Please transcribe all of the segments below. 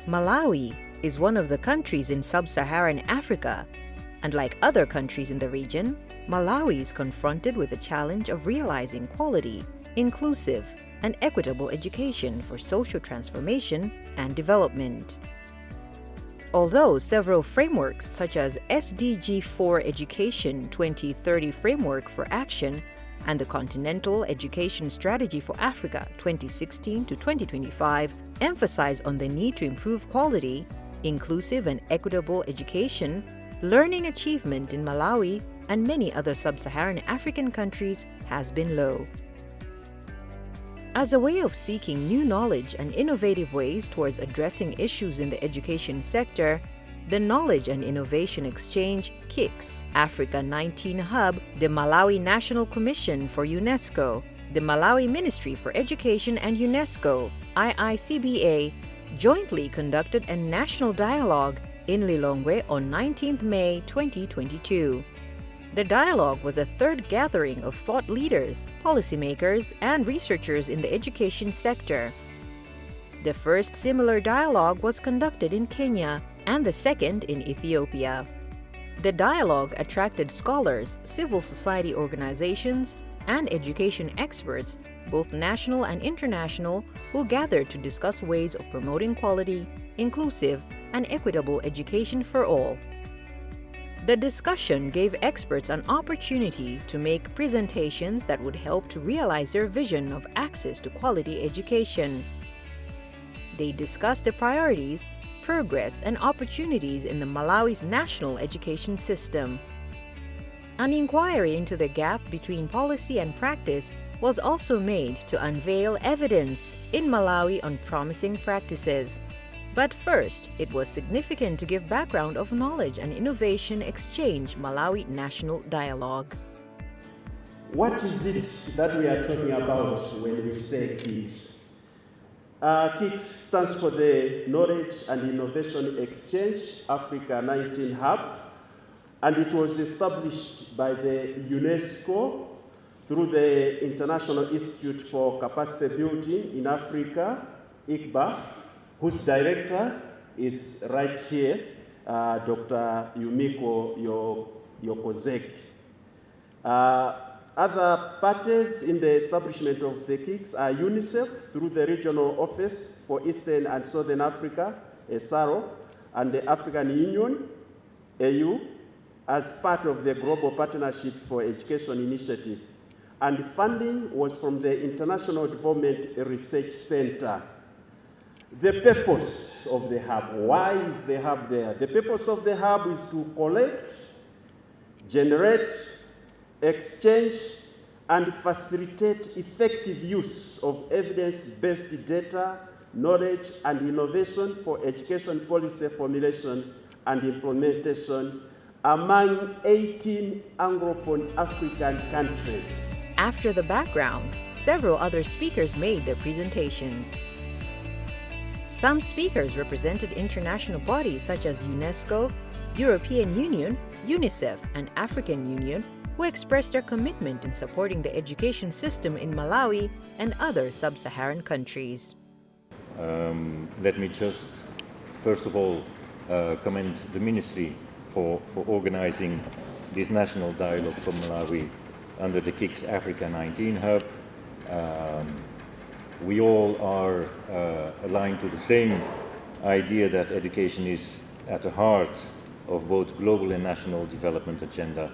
Malawi is one of the countries in sub-Saharan Africa, and like other countries in the region, Malawi is confronted with the challenge of realizing quality, inclusive, and equitable education for social transformation and development. Although several frameworks such as SDG 4 Education 2030 Framework for Action and the Continental Education Strategy for Africa 2016 to 2025 emphasize on the need to improve quality, inclusive and equitable education, learning achievement in Malawi and many other sub-Saharan African countries has been low. As a way of seeking new knowledge and innovative ways towards addressing issues in the education sector, the Knowledge and Innovation Exchange KIX Africa 19 Hub, the Malawi National Commission for UNESCO, the Malawi Ministry for Education and UNESCO, IICBA, jointly conducted a national dialogue in Lilongwe on 19 May 2022. The dialogue was a third gathering of thought leaders, policymakers, and researchers in the education sector. The first similar dialogue was conducted in Kenya and the second in Ethiopia. The dialogue attracted scholars, civil society organizations, and education experts, both national and international, who gathered to discuss ways of promoting quality, inclusive, and equitable education for all. The discussion gave experts an opportunity to make presentations that would help to realize their vision of access to quality education. They discussed the priorities, progress, and opportunities in the Malawi's national education system. An inquiry into the gap between policy and practice was also made to unveil evidence in Malawi on promising practices. But first, it was significant to give background of Knowledge and Innovation Exchange Malawi National Dialogue. What is it that we are talking about when we say KIX? KIX stands for the Knowledge and Innovation Exchange Africa 19 Hub, and it was established by the UNESCO through the International Institute for Capacity Building in Africa, ICBA, whose director is right here, Dr. Yumiko Yokozeki. Other parties in the establishment of the KIX are UNICEF through the Regional Office for Eastern and Southern Africa, ESARO, and the African Union, AU, as part of the Global Partnership for Education Initiative. And funding was from the International Development Research Center. The purpose of the hub, why is the hub there? The purpose of the hub is to collect, generate, exchange, and facilitate effective use of evidence-based data, knowledge, and innovation for education policy formulation and implementation among 18 Anglophone African countries. After the background, several other speakers made their presentations. Some speakers represented international bodies such as UNESCO, European Union, UNICEF, and African Union, who expressed their commitment in supporting the education system in Malawi and other sub-Saharan countries. Let me just, first of all, commend the Ministry for organizing this national dialogue for Malawi under the KIX Africa 19 Hub. We all are aligned to the same idea that education is at the heart of both global and national development agenda.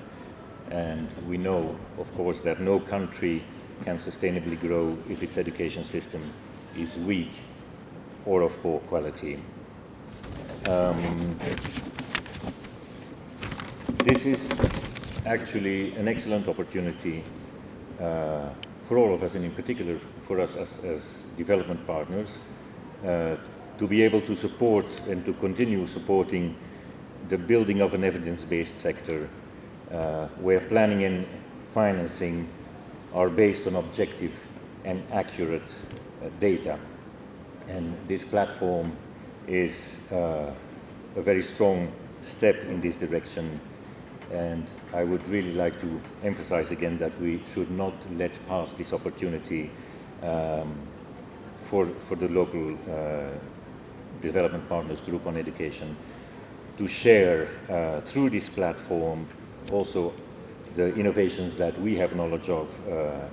And we know, of course, that no country can sustainably grow if its education system is weak or of poor quality. This is actually an excellent opportunity for all of us, and in particular for us as development partners, to be able to support and to continue supporting the building of an evidence-based sector where planning and financing are based on objective and accurate data. And this platform is a very strong step in this direction. And I would really like to emphasize again that we should not let pass this opportunity for the local Development Partners Group on Education, to share through this platform also the innovations that we have knowledge of,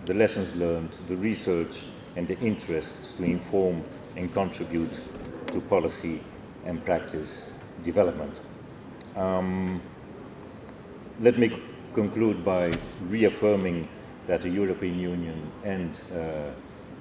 the lessons learned, the research and the interests to inform and contribute to policy and practice development. Let me conclude by reaffirming that the European Union and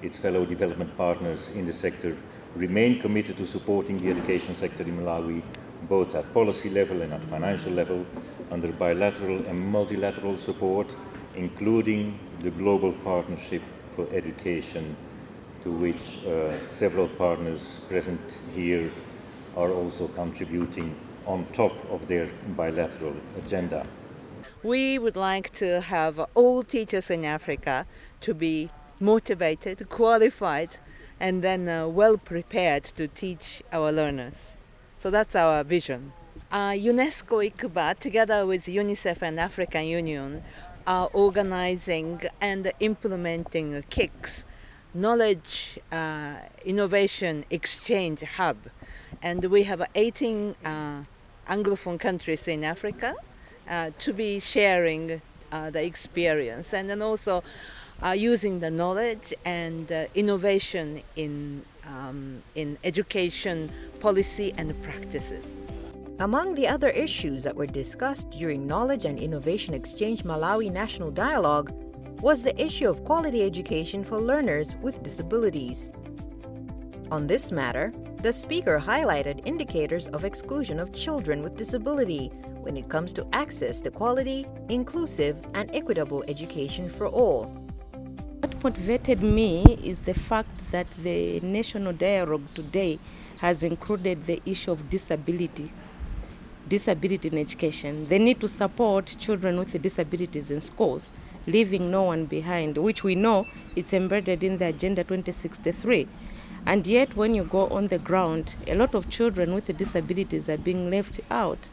its fellow development partners in the sector remain committed to supporting the education sector in Malawi, both at policy level and at financial level, under bilateral and multilateral support, including the Global Partnership for Education, to which several partners present here are also contributing on top of their bilateral agenda. We would like to have all teachers in Africa to be motivated, qualified, and then well prepared to teach our learners. So that's our vision. UNESCO ICBA, together with UNICEF and African Union, are organizing and implementing KIX Knowledge Innovation Exchange Hub. And we have 18 Anglophone countries in Africa to be sharing the experience, and then also using the knowledge and innovation in education policy and practices. Among the other issues that were discussed during Knowledge and Innovation Exchange Malawi National Dialogue was the issue of quality education for learners with disabilities. On this matter, the speaker highlighted indicators of exclusion of children with disability when it comes to access to quality, inclusive, and equitable education for all. What motivated me is the fact that the National Dialogue today has included the issue of disability in education. They need to support children with disabilities in schools, leaving no one behind, which we know it's embedded in the Agenda 2063. And yet when you go on the ground, a lot of children with disabilities are being left out.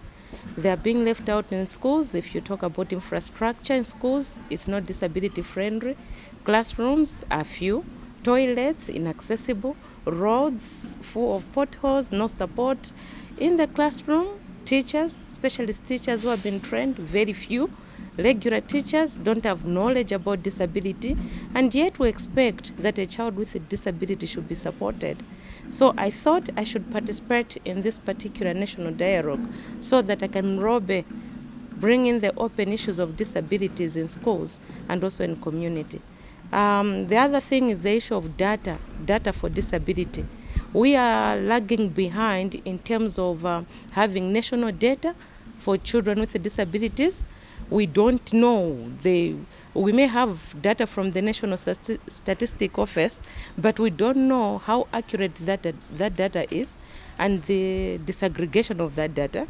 They are being left out in schools. If you talk about infrastructure in schools, it's not disability friendly. Classrooms are few, toilets inaccessible, roads full of potholes, no support in the classroom. Teachers, specialist teachers who have been trained, very few. Regular teachers don't have knowledge about disability, and yet we expect that a child with a disability should be supported. So I thought I should participate in this particular national dialogue so that I can bring in the open issues of disabilities in schools and also in community. The other thing is the issue of data for disability. We are lagging behind in terms of having national data for children with disabilities. We don't know. We may have data from the National Statistic Office, but we don't know how accurate that data is, and the disaggregation of that data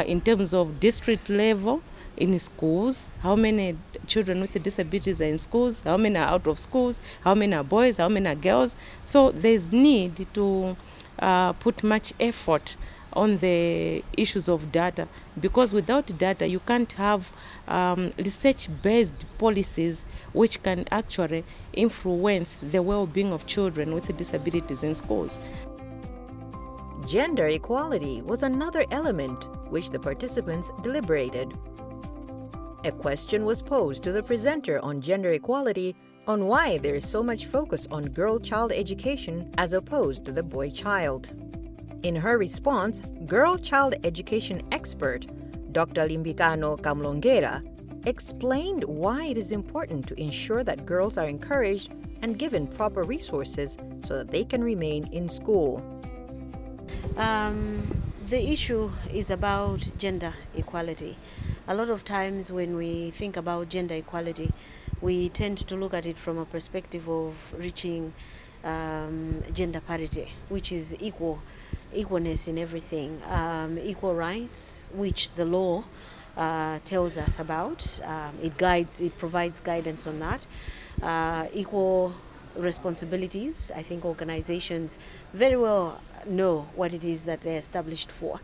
in terms of district level, in schools, how many children with disabilities are in schools, how many are out of schools, how many are boys, how many are girls. So there's need to put much effort on the issues of data, because without data you can't have research-based policies which can actually influence the well-being of children with disabilities in schools. Gender equality was another element which the participants deliberated. A question was posed to the presenter on gender equality on why there is so much focus on girl-child education as opposed to the boy-child. In her response, girl-child education expert Dr. Limbikano Kamlongera explained why it is important to ensure that girls are encouraged and given proper resources so that they can remain in school. The issue is about gender equality. A lot of times when we think about gender equality, we tend to look at it from a perspective of reaching gender parity, which is equalness in everything, equal rights, which the law tells us about. It provides guidance on that. Equal responsibilities. I think organizations very well know what it is that they're established for.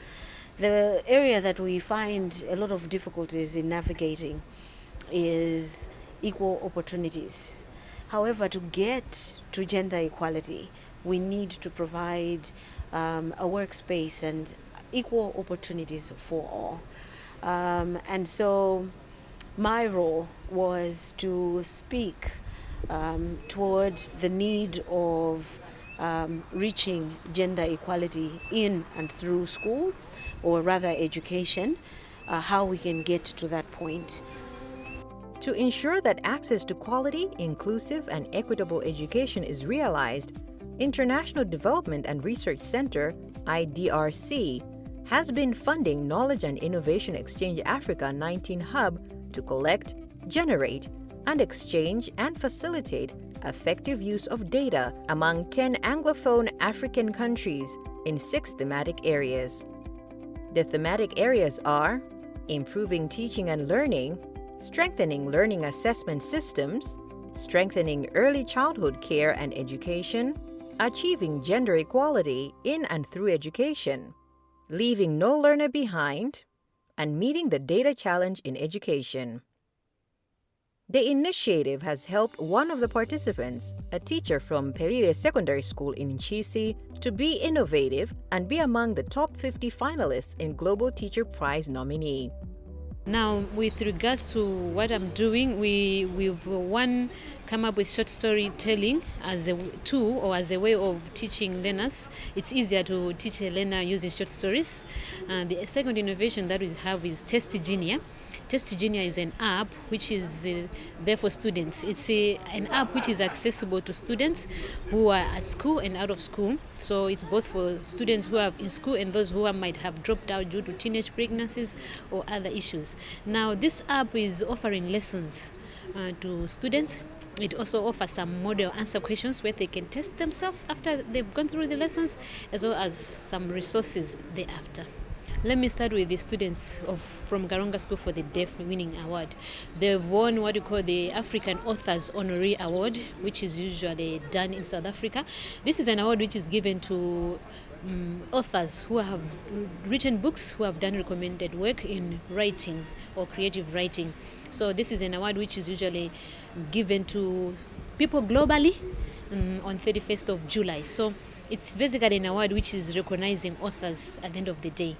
The area that we find a lot of difficulties in navigating is equal opportunities. However, to get to gender equality, we need to provide a workspace and equal opportunities for all. And so my role was to speak towards the need of reaching gender equality in and through schools, or rather education, how we can get to that point. To ensure that access to quality, inclusive, and equitable education is realized, International Development and Research Center, IDRC, has been funding Knowledge and Innovation Exchange Africa 19 Hub to collect, generate, and exchange and facilitate effective use of data among 10 Anglophone African countries in 6 thematic areas. The thematic areas are improving teaching and learning, strengthening learning assessment systems, strengthening early childhood care and education, achieving gender equality in and through education, leaving no learner behind, and meeting the data challenge in education. The initiative has helped one of the participants, a teacher from Perire Secondary School in Nchisi, to be innovative and be among the top 50 finalists in Global Teacher Prize nominee. Now, with regards to what I'm doing, we've come up with short storytelling as a tool or as a way of teaching learners. It's easier to teach a learner using short stories. The second innovation that we have is Testigenia. Testigenia is an app which is there for students. It's an app which is accessible to students who are at school and out of school. So it's both for students who are in school and those who might have dropped out due to teenage pregnancies or other issues. Now, this app is offering lessons to students. It also offers some model answer questions where they can test themselves after they've gone through the lessons, as well as some resources thereafter. Let me start with the students from Karonga School for the Deaf winning award. They've won what we call the African Authors Honorary Award, which is usually done in South Africa. This is an award which is given to authors who have written books, who have done recommended work in writing or creative writing. So this is an award which is usually given to people globally on 31st of July. So it's basically an award which is recognizing authors at the end of the day.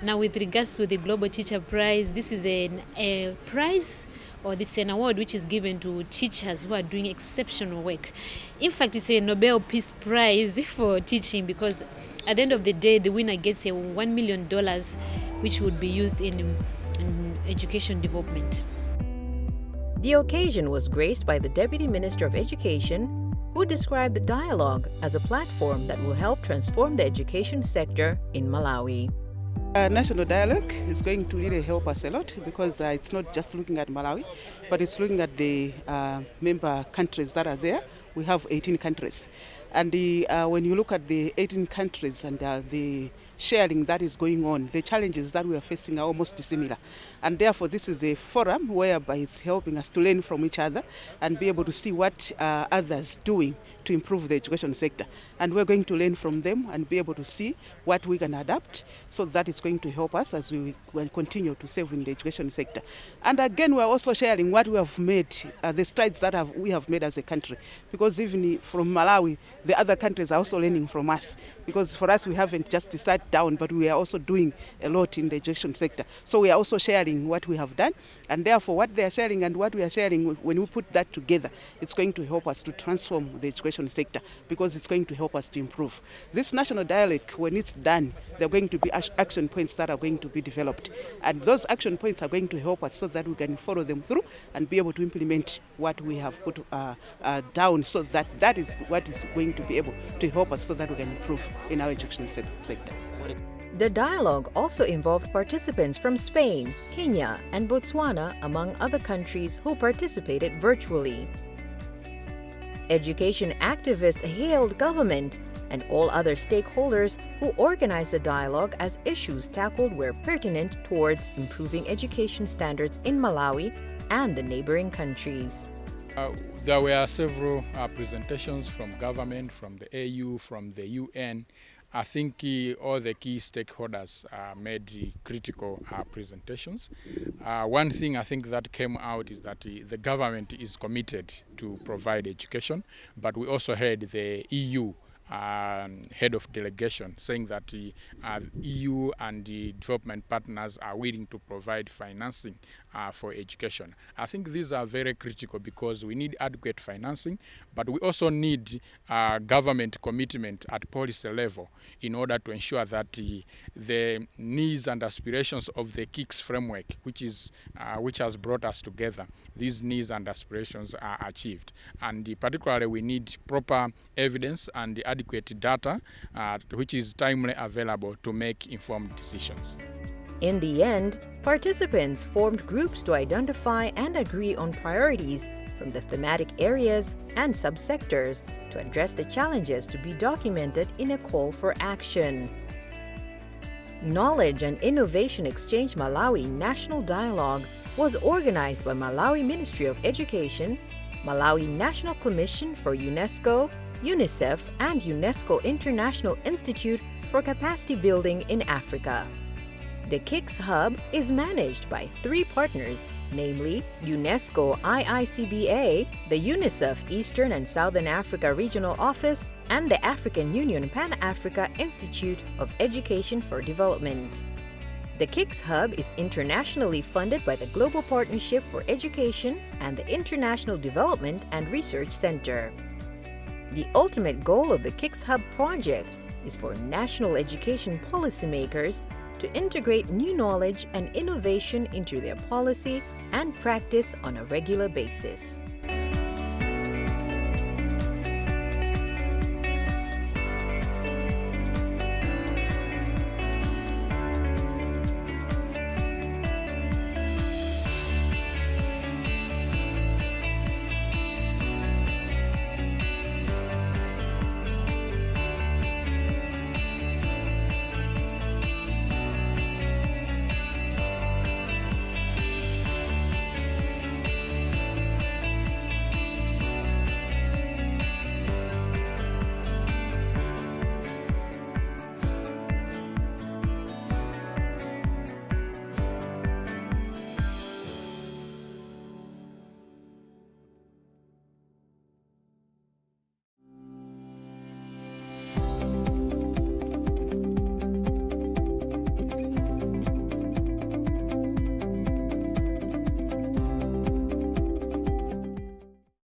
Now, with regards to the Global Teacher Prize, this is a prize, or this is an award which is given to teachers who are doing exceptional work. In fact, it's a Nobel Peace Prize for teaching, because at the end of the day, the winner gets a $1 million, which would be used in education development. The occasion was graced by the Deputy Minister of Education, who described the dialogue as a platform that will help transform the education sector in Malawi. National Dialogue is going to really help us a lot, because it's not just looking at Malawi, but it's looking at the member countries that are there. We have 18 countries. And when you look at the 18 countries and the sharing that is going on, the challenges that we are facing are almost similar. And therefore, this is a forum whereby it's helping us to learn from each other and be able to see what others doing to improve the education sector. And we're going to learn from them and be able to see what we can adapt, so that is going to help us as we continue to serve in the education sector. And again, we're also sharing what we have made, the strides that we have made as a country. Because even from Malawi, the other countries are also learning from us. Because for us, we haven't just sat down, but we are also doing a lot in the education sector. So we are also sharing what we have done. And therefore, what they are sharing and what we are sharing, when we put that together, it's going to help us to transform the education sector, because it's going to help us to improve. This national dialogue, when it's done, there are going to be action points that are going to be developed. And those action points are going to help us so that we can follow them through and be able to implement what we have put down, so that is what is going to be able to help us so that we can improve in our education sector. The dialogue also involved participants from Spain, Kenya, and Botswana, among other countries who participated virtually. Education activists hailed government and all other stakeholders who organized the dialogue as issues tackled were pertinent towards improving education standards in Malawi and the neighboring countries. There were several presentations from government, from the AU, from the UN, I think all the key stakeholders made critical presentations. One thing I think that came out is that the government is committed to provide education, but we also heard the EU head of delegation saying that the EU and the development partners are willing to provide financing for education. I think these are very critical because we need adequate financing, but we also need government commitment at policy level in order to ensure that the needs and aspirations of the KIX framework, which has brought us together, these needs and aspirations are achieved. And particularly we need proper evidence and adequate data which is timely available to make informed decisions. In the end, participants formed groups to identify and agree on priorities from the thematic areas and subsectors to address the challenges to be documented in a call for action. Knowledge and Innovation Exchange Malawi National Dialogue was organized by Malawi Ministry of Education, Malawi National Commission for UNESCO, UNICEF, and UNESCO International Institute for Capacity Building in Africa. The KIX Hub is managed by 3 partners, namely UNESCO IICBA, the UNICEF Eastern and Southern Africa Regional Office, and the African Union Pan-Africa Institute of Education for Development. The KIX Hub is internationally funded by the Global Partnership for Education and the International Development and Research Center. The ultimate goal of the KIX Hub project is for national education policymakers to integrate new knowledge and innovation into their policy and practice on a regular basis.